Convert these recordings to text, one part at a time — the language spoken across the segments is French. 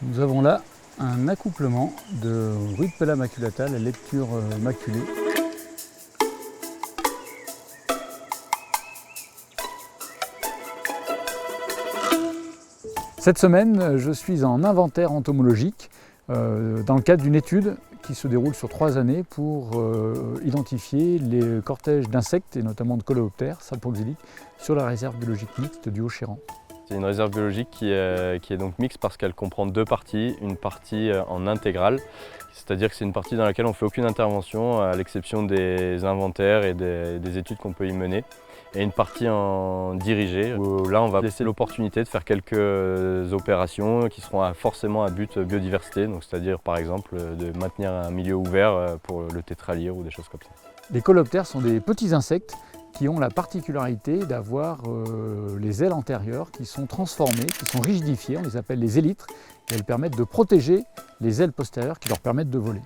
Nous avons là un accouplement de Rudpella maculata, la lecture maculée. Cette semaine, je suis en inventaire entomologique dans le cadre d'une étude qui se déroule sur 3 années pour identifier les cortèges d'insectes et notamment de coléoptères sapoxyliques sur la réserve biologique mixte du Haut-Chéran. C'est une réserve biologique qui est donc mixte parce qu'elle comprend 2 parties, une partie en intégrale, c'est-à-dire que c'est une partie dans laquelle on ne fait aucune intervention à l'exception des inventaires et des études qu'on peut y mener, et une partie en dirigée où là on va laisser l'opportunité de faire quelques opérations qui seront forcément à but biodiversité, donc c'est-à-dire par exemple de maintenir un milieu ouvert pour le tétralyre ou des choses comme ça. Les coléoptères sont des petits insectes qui ont la particularité d'avoir les ailes antérieures qui sont transformées, qui sont rigidifiées, on les appelle les élytres, et elles permettent de protéger les ailes postérieures qui leur permettent de voler.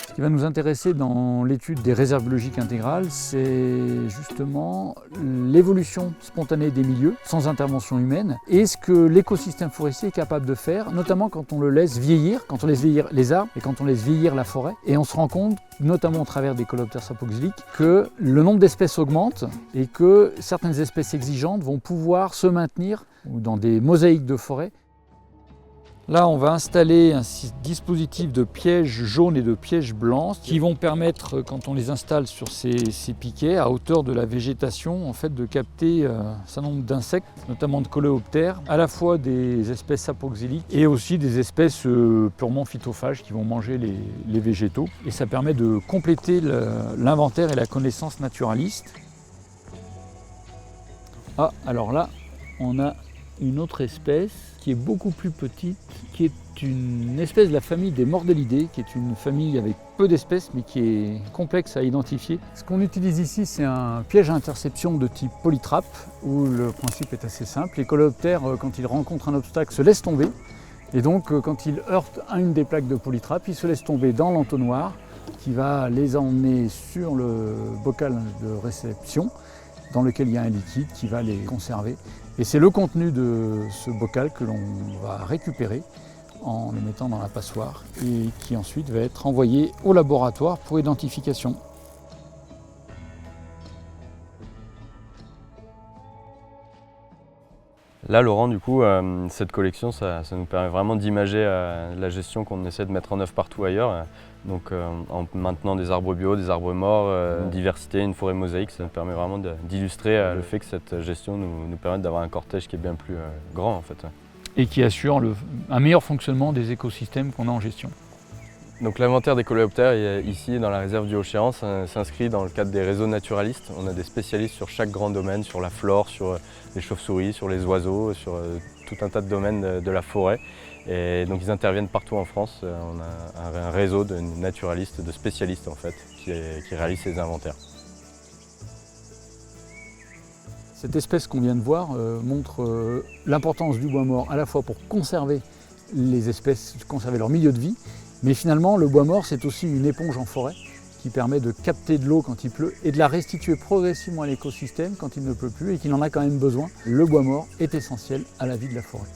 Ce qui va nous intéresser dans l'étude des réserves biologiques intégrales, c'est justement l'évolution spontanée des milieux, sans intervention humaine, et ce que l'écosystème forestier est capable de faire, notamment quand on le laisse vieillir, quand on laisse vieillir les arbres et quand on laisse vieillir la forêt. Et on se rend compte, notamment au travers des coléoptères sapoxyliques, que le nombre d'espèces augmente et que certaines espèces exigeantes vont pouvoir se maintenir dans des mosaïques de forêt. Là, on va installer un dispositif de pièges jaunes et de pièges blancs qui vont permettre, quand on les installe sur ces piquets, à hauteur de la végétation, en fait, de capter un certain nombre d'insectes, notamment de coléoptères, à la fois des espèces sapoxyliques et aussi des espèces purement phytophages qui vont manger les végétaux. Et ça permet de compléter l'inventaire et la connaissance naturaliste. Ah, alors là, on a une autre espèce qui est beaucoup plus petite, qui est une espèce de la famille des Mordellidés, qui est une famille avec peu d'espèces mais qui est complexe à identifier. Ce qu'on utilise ici, c'est un piège à interception de type polytrape, où le principe est assez simple. Les coléoptères, quand ils rencontrent un obstacle, se laissent tomber, et donc quand ils heurtent à une des plaques de polytrape, ils se laissent tomber dans l'entonnoir, qui va les emmener sur le bocal de réception, dans lequel il y a un liquide qui va les conserver. Et c'est le contenu de ce bocal que l'on va récupérer en le mettant dans la passoire et qui ensuite va être envoyé au laboratoire pour identification. Là, Laurent, du coup, cette collection, ça nous permet vraiment d'imager la gestion qu'on essaie de mettre en œuvre partout ailleurs. Donc, en maintenant des arbres bio, des arbres morts, une diversité, une forêt mosaïque, ça nous permet vraiment d'illustrer le fait que cette gestion nous permette d'avoir un cortège qui est bien plus grand, en fait. Et qui assure un meilleur fonctionnement des écosystèmes qu'on a en gestion. Donc l'inventaire des coléoptères ici dans la réserve du Haut-Chéran s'inscrit dans le cadre des réseaux naturalistes. On a des spécialistes sur chaque grand domaine, sur la flore, sur les chauves-souris, sur les oiseaux, sur tout un tas de domaines de la forêt. Et donc ils interviennent partout en France. On a un réseau de naturalistes, de spécialistes en fait, qui réalisent ces inventaires. Cette espèce qu'on vient de voir montre l'importance du bois mort à la fois pour conserver les espèces, conserver leur milieu de vie, mais finalement le bois mort c'est aussi une éponge en forêt qui permet de capter de l'eau quand il pleut et de la restituer progressivement à l'écosystème quand il ne pleut plus et qu'il en a quand même besoin. Le bois mort est essentiel à la vie de la forêt.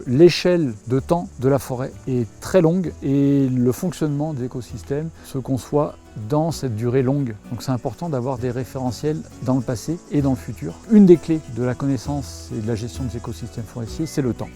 L'échelle de temps de la forêt est très longue et le fonctionnement des écosystèmes se conçoit dans cette durée longue. Donc c'est important d'avoir des référentiels dans le passé et dans le futur. Une des clés de la connaissance et de la gestion des écosystèmes forestiers, c'est le temps.